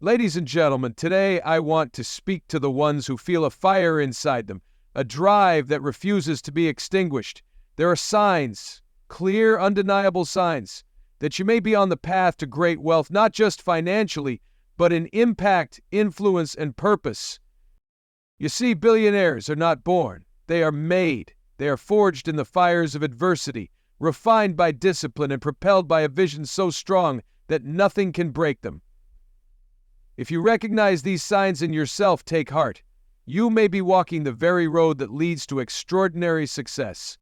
Ladies and gentlemen, today I want to speak to the ones who feel a fire inside them, a drive that refuses to be extinguished. There are signs, clear, undeniable signs, that you may be on the path to great wealth, not just financially, but in impact, influence, and purpose. You see, billionaires are not born. They are made. They are forged in the fires of adversity, refined by discipline, and propelled by a vision so strong that nothing can break them. If you recognize these signs in yourself, take heart. You may be walking the very road that leads to extraordinary success.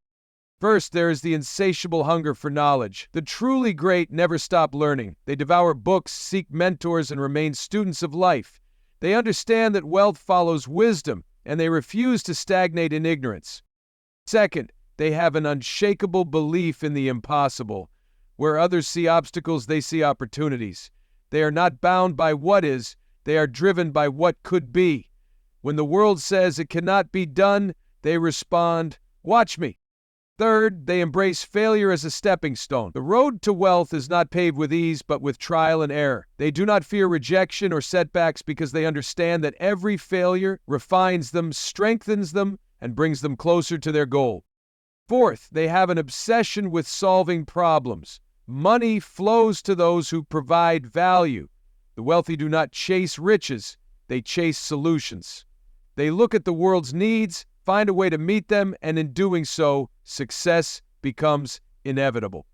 First, there is the insatiable hunger for knowledge. The truly great never stop learning. They devour books, seek mentors, and remain students of life. They understand that wealth follows wisdom, and they refuse to stagnate in ignorance. Second, they have an unshakable belief in the impossible. Where others see obstacles, they see opportunities. They are not bound by what is, they are driven by what could be. When the world says it cannot be done, they respond, "Watch me." Third, they embrace failure as a stepping stone. The road to wealth is not paved with ease, but with trial and error. They do not fear rejection or setbacks because they understand that every failure refines them, strengthens them, and brings them closer to their goal. Fourth, they have an obsession with solving problems. Money flows to those who provide value. The wealthy do not chase riches, they chase solutions. They look at the world's needs, find a way to meet them, and in doing so, success becomes inevitable.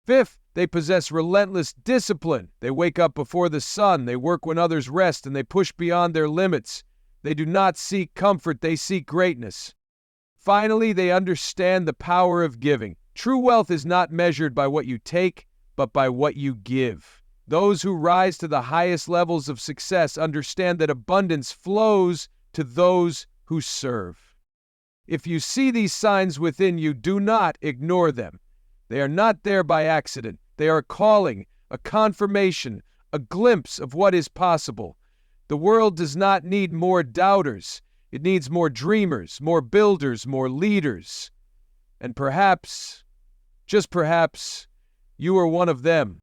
Fifth, they possess relentless discipline. They wake up before the sun, they work when others rest, and they push beyond their limits. They do not seek comfort, they seek greatness. Finally, they understand the power of giving. True wealth is not measured by what you take, but by what you give. Those who rise to the highest levels of success understand that abundance flows to those who serve. If you see these signs within you, do not ignore them. They are not there by accident. They are a calling, a confirmation, a glimpse of what is possible. The world does not need more doubters. It needs more dreamers, more builders, more leaders. And perhaps, just perhaps, you are one of them.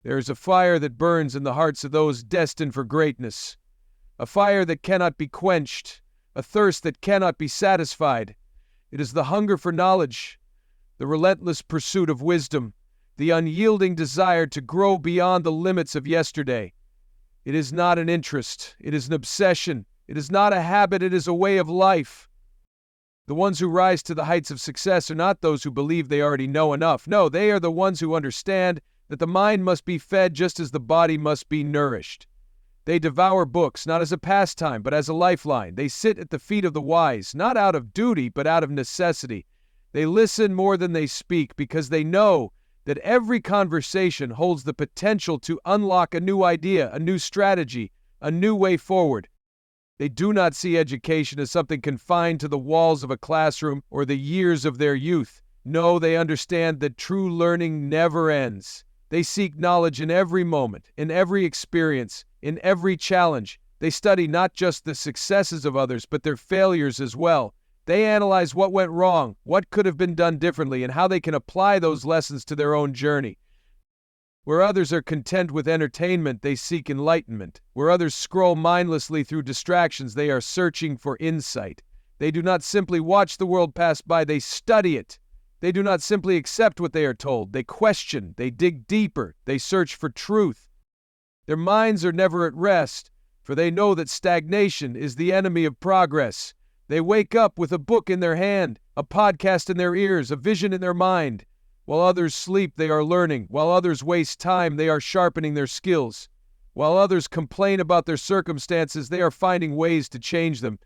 There is a fire that burns in the hearts of those destined for greatness. A fire that cannot be quenched, a thirst that cannot be satisfied. It is the hunger for knowledge, the relentless pursuit of wisdom, the unyielding desire to grow beyond the limits of yesterday. It is not an interest, it is an obsession. It is not a habit, it is a way of life. The ones who rise to the heights of success are not those who believe they already know enough. No, they are the ones who understand that the mind must be fed just as the body must be nourished. They devour books, not as a pastime, but as a lifeline. They sit at the feet of the wise, not out of duty, but out of necessity. They listen more than they speak because they know that every conversation holds the potential to unlock a new idea, a new strategy, a new way forward. They do not see education as something confined to the walls of a classroom or the years of their youth. No, they understand that true learning never ends. They seek knowledge in every moment, in every experience, in every challenge. They study not just the successes of others, but their failures as well. They analyze what went wrong, what could have been done differently, and how they can apply those lessons to their own journey. Where others are content with entertainment, they seek enlightenment. Where others scroll mindlessly through distractions, they are searching for insight. They do not simply watch the world pass by, they study it. They do not simply accept what they are told. They question, they dig deeper, they search for truth. Their minds are never at rest, for they know that stagnation is the enemy of progress. They wake up with a book in their hand, a podcast in their ears, a vision in their mind. While others sleep, they are learning. While others waste time, they are sharpening their skills. While others complain about their circumstances, they are finding ways to change them.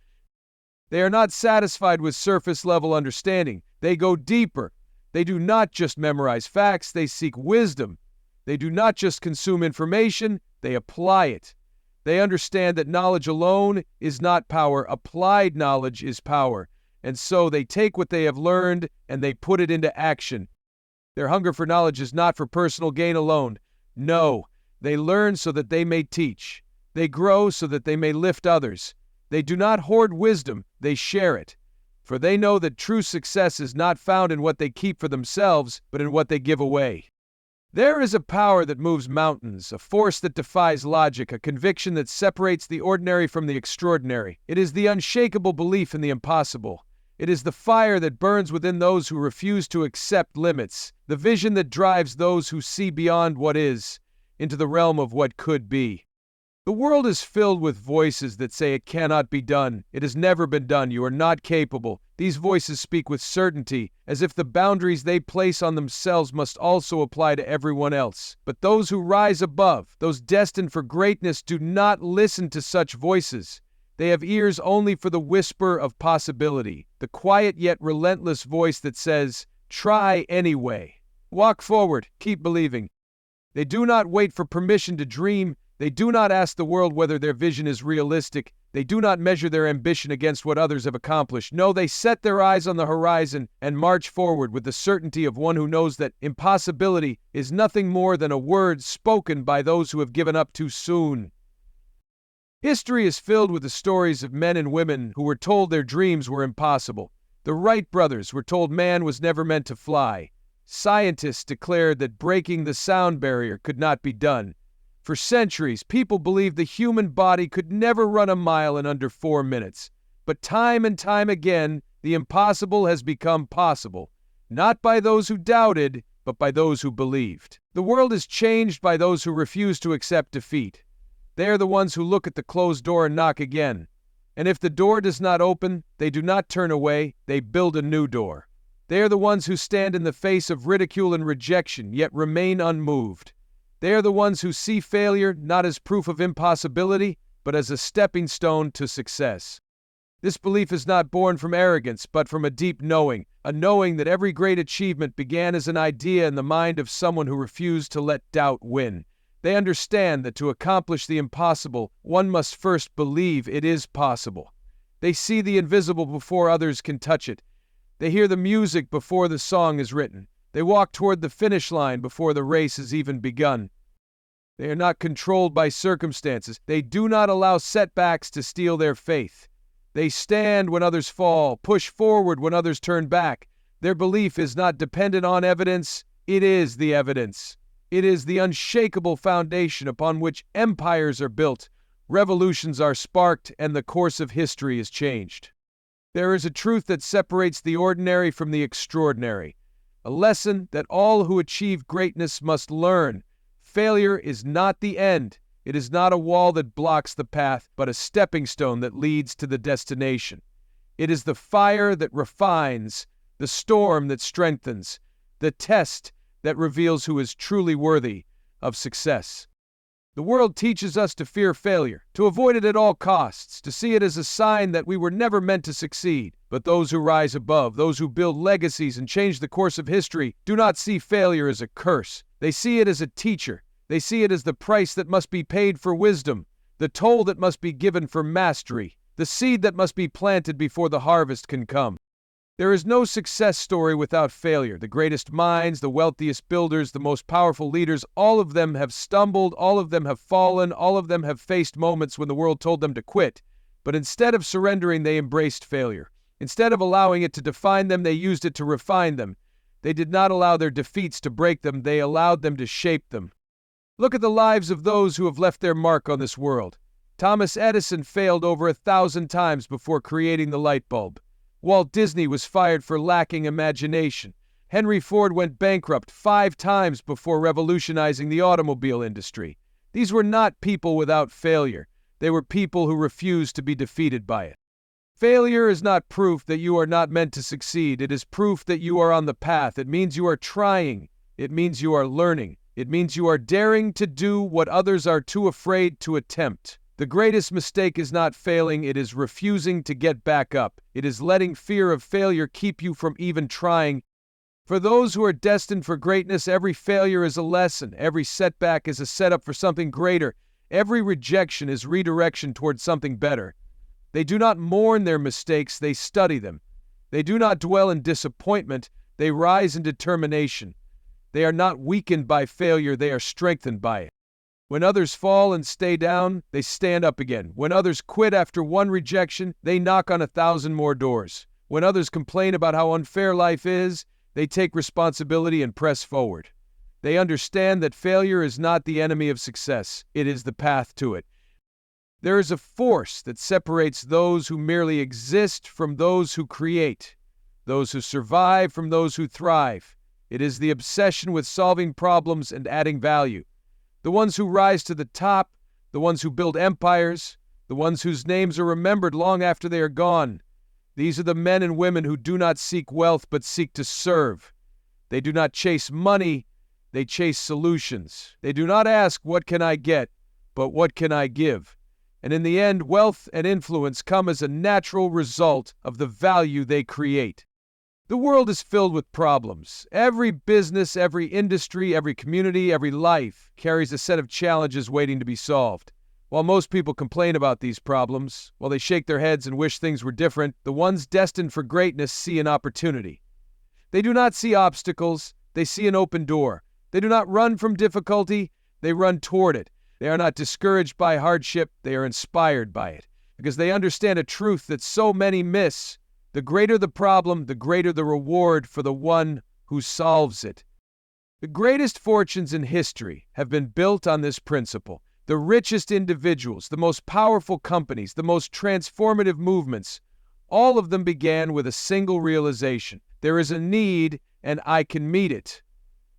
They are not satisfied with surface-level understanding. They go deeper. They do not just memorize facts, they seek wisdom. They do not just consume information, they apply it. They understand that knowledge alone is not power. Applied knowledge is power. And so they take what they have learned and they put it into action. Their hunger for knowledge is not for personal gain alone. No, they learn so that they may teach. They grow so that they may lift others. They do not hoard wisdom, they share it. For they know that true success is not found in what they keep for themselves, but in what they give away. There is a power that moves mountains, a force that defies logic, a conviction that separates the ordinary from the extraordinary. It is the unshakable belief in the impossible. It is the fire that burns within those who refuse to accept limits, the vision that drives those who see beyond what is, into the realm of what could be. The world is filled with voices that say it cannot be done, it has never been done, you are not capable. These voices speak with certainty, as if the boundaries they place on themselves must also apply to everyone else. But those who rise above, those destined for greatness, do not listen to such voices. They have ears only for the whisper of possibility, the quiet yet relentless voice that says, "Try anyway. Walk forward, keep believing." They do not wait for permission to dream. They do not ask the world whether their vision is realistic. They do not measure their ambition against what others have accomplished. No, they set their eyes on the horizon and march forward with the certainty of one who knows that impossibility is nothing more than a word spoken by those who have given up too soon. History is filled with the stories of men and women who were told their dreams were impossible. The Wright brothers were told man was never meant to fly. Scientists declared that breaking the sound barrier could not be done. For centuries, people believed the human body could never run a mile in under 4 minutes. But time and time again, the impossible has become possible, not by those who doubted, but by those who believed. The world is changed by those who refuse to accept defeat. They are the ones who look at the closed door and knock again. And if the door does not open, they do not turn away, they build a new door. They are the ones who stand in the face of ridicule and rejection, yet remain unmoved. They are the ones who see failure not as proof of impossibility, but as a stepping stone to success. This belief is not born from arrogance, but from a deep knowing, a knowing that every great achievement began as an idea in the mind of someone who refused to let doubt win. They understand that to accomplish the impossible, one must first believe it is possible. They see the invisible before others can touch it. They hear the music before the song is written. They walk toward the finish line before the race has even begun. They are not controlled by circumstances. They do not allow setbacks to steal their faith. They stand when others fall, push forward when others turn back. Their belief is not dependent on evidence. It is the evidence. It is the unshakable foundation upon which empires are built, revolutions are sparked, and the course of history is changed. There is a truth that separates the ordinary from the extraordinary, a lesson that all who achieve greatness must learn. Failure is not the end. It is not a wall that blocks the path, but a stepping stone that leads to the destination. It is the fire that refines, the storm that strengthens, the test that reveals who is truly worthy of success. The world teaches us to fear failure, to avoid it at all costs, to see it as a sign that we were never meant to succeed. But those who rise above, those who build legacies and change the course of history, do not see failure as a curse. They see it as a teacher. They see it as the price that must be paid for wisdom, the toll that must be given for mastery, the seed that must be planted before the harvest can come. There is no success story without failure. The greatest minds, the wealthiest builders, the most powerful leaders, all of them have stumbled, all of them have fallen, all of them have faced moments when the world told them to quit. But instead of surrendering, they embraced failure. Instead of allowing it to define them, they used it to refine them. They did not allow their defeats to break them, they allowed them to shape them. Look at the lives of those who have left their mark on this world. Thomas Edison failed over 1,000 times before creating the light bulb. Walt Disney was fired for lacking imagination. Henry Ford went bankrupt 5 times before revolutionizing the automobile industry. These were not people without failure. They were people who refused to be defeated by it. Failure is not proof that you are not meant to succeed. It is proof that you are on the path. It means you are trying. It means you are learning. It means you are daring to do what others are too afraid to attempt. The greatest mistake is not failing, it is refusing to get back up. It is letting fear of failure keep you from even trying. For those who are destined for greatness, every failure is a lesson. Every setback is a setup for something greater. Every rejection is redirection towards something better. They do not mourn their mistakes, they study them. They do not dwell in disappointment, they rise in determination. They are not weakened by failure, they are strengthened by it. When others fall and stay down, they stand up again. When others quit after one rejection, they knock on 1,000 more doors. When others complain about how unfair life is, they take responsibility and press forward. They understand that failure is not the enemy of success, it is the path to it. There is a force that separates those who merely exist from those who create, those who survive from those who thrive. It is the obsession with solving problems and adding value. The ones who rise to the top, the ones who build empires, the ones whose names are remembered long after they are gone. These are the men and women who do not seek wealth but seek to serve. They do not chase money, they chase solutions. They do not ask, what can I get, but what can I give? And in the end, wealth and influence come as a natural result of the value they create. The world is filled with problems. Every business, every industry, every community, every life carries a set of challenges waiting to be solved. While most people complain about these problems, while they shake their heads and wish things were different, the ones destined for greatness see an opportunity. They do not see obstacles, they see an open door. They do not run from difficulty, they run toward it. They are not discouraged by hardship, they are inspired by it, because they understand a truth that so many miss. The greater the problem, the greater the reward for the one who solves it. The greatest fortunes in history have been built on this principle. The richest individuals, the most powerful companies, the most transformative movements, all of them began with a single realization. There is a need, and I can meet it.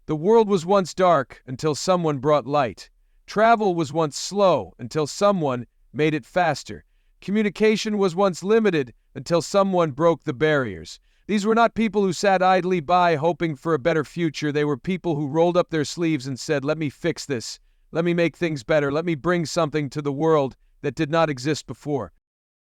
The world was once dark until someone brought light. Travel was once slow until someone made it faster. Communication was once limited until someone broke the barriers. These were not people who sat idly by hoping for a better future. They were people who rolled up their sleeves and said, let me fix this. Let me make things better. Let me bring something to the world that did not exist before.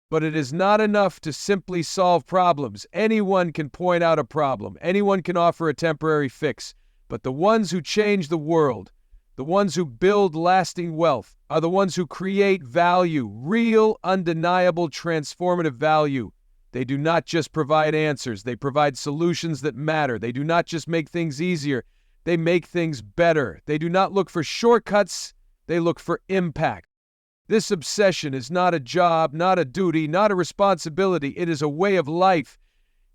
But it is not enough to simply solve problems. Anyone can point out a problem. Anyone can offer a temporary fix. But the ones who change the world, the ones who build lasting wealth, are the ones who create value, real, undeniable, transformative value. They do not just provide answers, they provide solutions that matter. They do not just make things easier, they make things better. They do not look for shortcuts, they look for impact. This obsession is not a job, not a duty, not a responsibility. It is a way of life.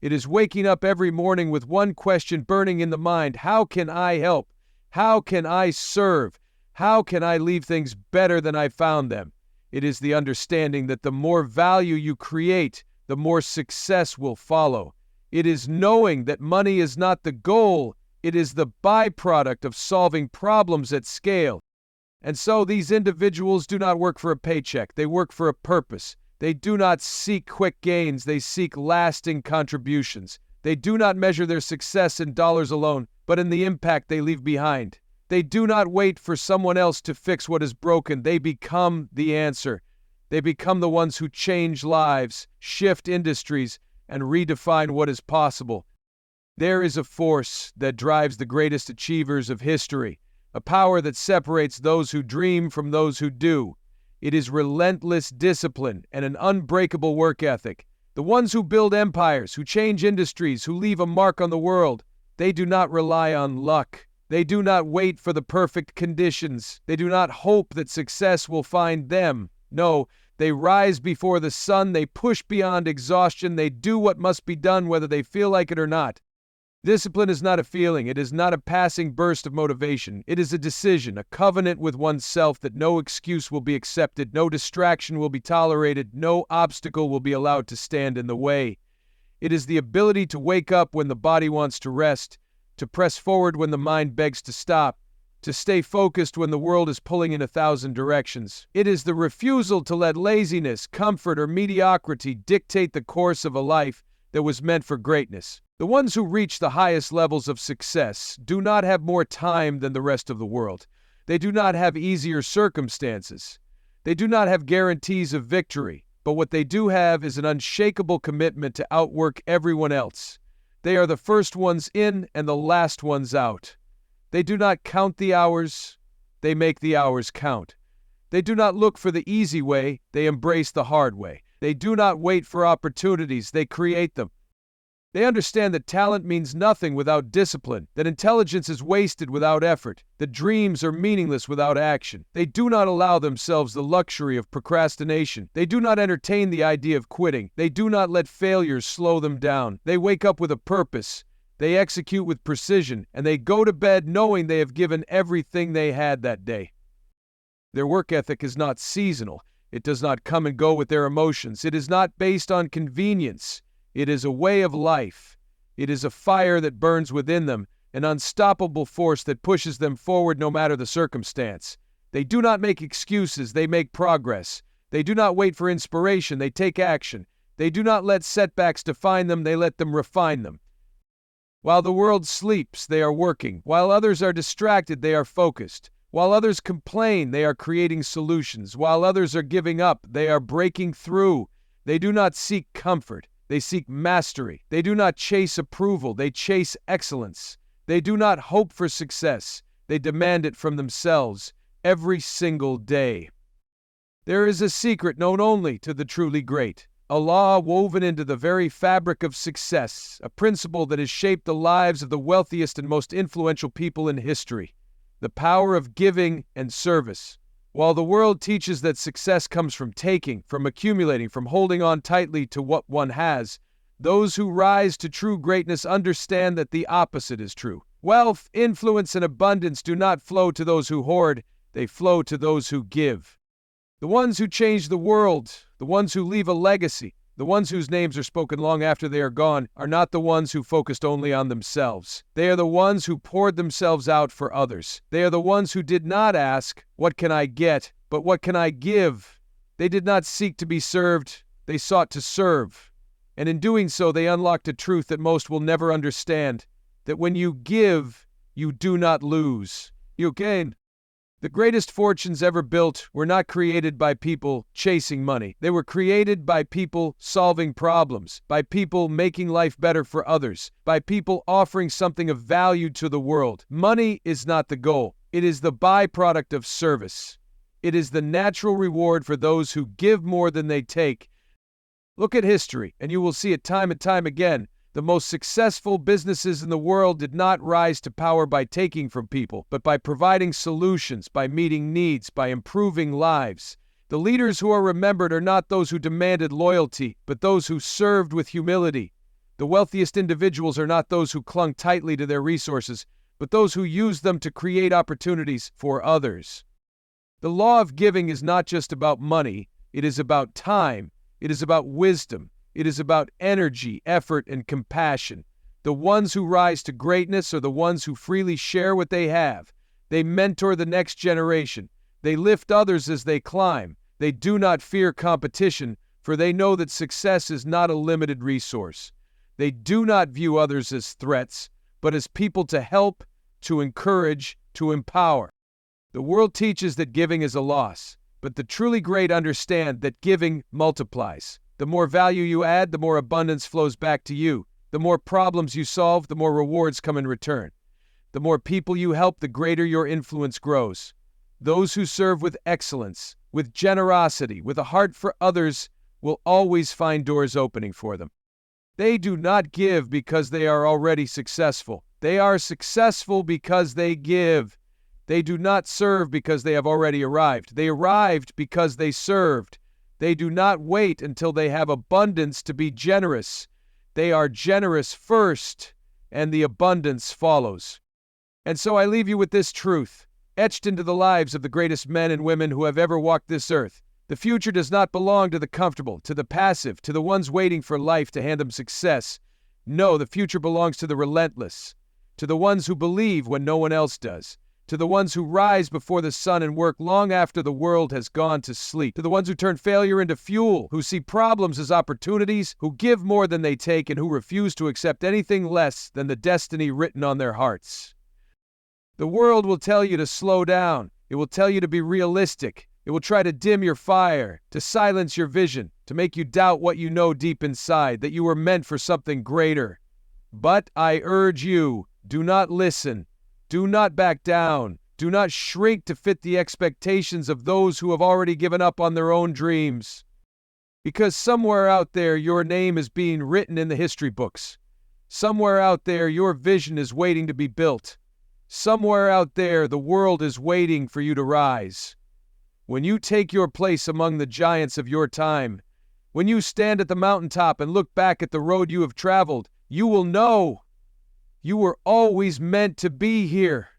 It is waking up every morning with one question burning in the mind. How can I help? How can I serve? How can I leave things better than I found them? It is the understanding that the more value you create, the more success will follow. It is knowing that money is not the goal, it is the byproduct of solving problems at scale. And so these individuals do not work for a paycheck, they work for a purpose. They do not seek quick gains, they seek lasting contributions. They do not measure their success in dollars alone, but in the impact they leave behind. They do not wait for someone else to fix what is broken. They become the answer. They become the ones who change lives, shift industries, and redefine what is possible. There is a force that drives the greatest achievers of history, a power that separates those who dream from those who do. It is relentless discipline and an unbreakable work ethic. The ones who build empires, who change industries, who leave a mark on the world, they do not rely on luck. They do not wait for the perfect conditions. They do not hope that success will find them. No, they rise before the sun. They push beyond exhaustion. They do what must be done whether they feel like it or not. Discipline is not a feeling. It is not a passing burst of motivation. It is a decision, a covenant with oneself that no excuse will be accepted, no distraction will be tolerated, no obstacle will be allowed to stand in the way. It is the ability to wake up when the body wants to rest, to press forward when the mind begs to stop, to stay focused when the world is pulling in 1,000 directions. It is the refusal to let laziness, comfort, or mediocrity dictate the course of a life that was meant for greatness. The ones who reach the highest levels of success do not have more time than the rest of the world. They do not have easier circumstances. They do not have guarantees of victory, but what they do have is an unshakable commitment to outwork everyone else. They are the first ones in and the last ones out. They do not count the hours, they make the hours count. They do not look for the easy way, they embrace the hard way. They do not wait for opportunities, they create them. They understand that talent means nothing without discipline, that intelligence is wasted without effort, that dreams are meaningless without action. They do not allow themselves the luxury of procrastination. They do not entertain the idea of quitting. They do not let failures slow them down. They wake up with a purpose. They execute with precision, and they go to bed knowing they have given everything they had that day. Their work ethic is not seasonal. It does not come and go with their emotions. It is not based on convenience. It is a way of life. It is a fire that burns within them, an unstoppable force that pushes them forward no matter the circumstance. They do not make excuses, they make progress. They do not wait for inspiration, they take action. They do not let setbacks define them, they let them refine them. While the world sleeps, they are working. While others are distracted, they are focused. While others complain, they are creating solutions. While others are giving up, they are breaking through. They do not seek comfort, they seek mastery. They do not chase approval, they chase excellence. They do not hope for success, they demand it from themselves every single day. There is a secret known only to the truly great, a law woven into the very fabric of success, a principle that has shaped the lives of the wealthiest and most influential people in history: the power of giving and service. While the world teaches that success comes from taking, from accumulating, from holding on tightly to what one has, those who rise to true greatness understand that the opposite is true. Wealth, influence, and abundance do not flow to those who hoard, they flow to those who give. The ones who change the world, the ones who leave a legacy, the ones whose names are spoken long after they are gone, are not the ones who focused only on themselves. They are the ones who poured themselves out for others. They are the ones who did not ask, "What can I get?" but "What can I give?" They did not seek to be served, they sought to serve. And in doing so, they unlocked a truth that most will never understand, that when you give, you do not lose. You gain. The greatest fortunes ever built were not created by people chasing money. They were created by people solving problems, by people making life better for others, by people offering something of value to the world. Money is not the goal. It is the byproduct of service. It is the natural reward for those who give more than they take. Look at history, and you will see it time and time again. The most successful businesses in the world did not rise to power by taking from people, but by providing solutions, by meeting needs, by improving lives. The leaders who are remembered are not those who demanded loyalty, but those who served with humility. The wealthiest individuals are not those who clung tightly to their resources, but those who used them to create opportunities for others. The law of giving is not just about money, it is about time, it is about wisdom. It is about energy, effort, and compassion. The ones who rise to greatness are the ones who freely share what they have. They mentor the next generation. They lift others as they climb. They do not fear competition, for they know that success is not a limited resource. They do not view others as threats, but as people to help, to encourage, to empower. The world teaches that giving is a loss, but the truly great understand that giving multiplies. The more value you add, the more abundance flows back to you. The more problems you solve, the more rewards come in return. The more people you help, the greater your influence grows. Those who serve with excellence, with generosity, with a heart for others, will always find doors opening for them. They do not give because they are already successful. They are successful because they give. They do not serve because they have already arrived. They arrived because they served. They do not wait until they have abundance to be generous. They are generous first, and the abundance follows. And so I leave you with this truth, etched into the lives of the greatest men and women who have ever walked this earth. The future does not belong to the comfortable, to the passive, to the ones waiting for life to hand them success. No, the future belongs to the relentless, to the ones who believe when no one else does, to the ones who rise before the sun and work long after the world has gone to sleep, to the ones who turn failure into fuel, who see problems as opportunities, who give more than they take, and who refuse to accept anything less than the destiny written on their hearts. The world will tell you to slow down. It will tell you to be realistic. It will try to dim your fire, to silence your vision, to make you doubt what you know deep inside, that you were meant for something greater. But I urge you, do not listen. Do not back down. Do not shrink to fit the expectations of those who have already given up on their own dreams. Because somewhere out there, your name is being written in the history books. Somewhere out there, your vision is waiting to be built. Somewhere out there, the world is waiting for you to rise. When you take your place among the giants of your time, when you stand at the mountaintop and look back at the road you have traveled, you will know You were always meant to be here.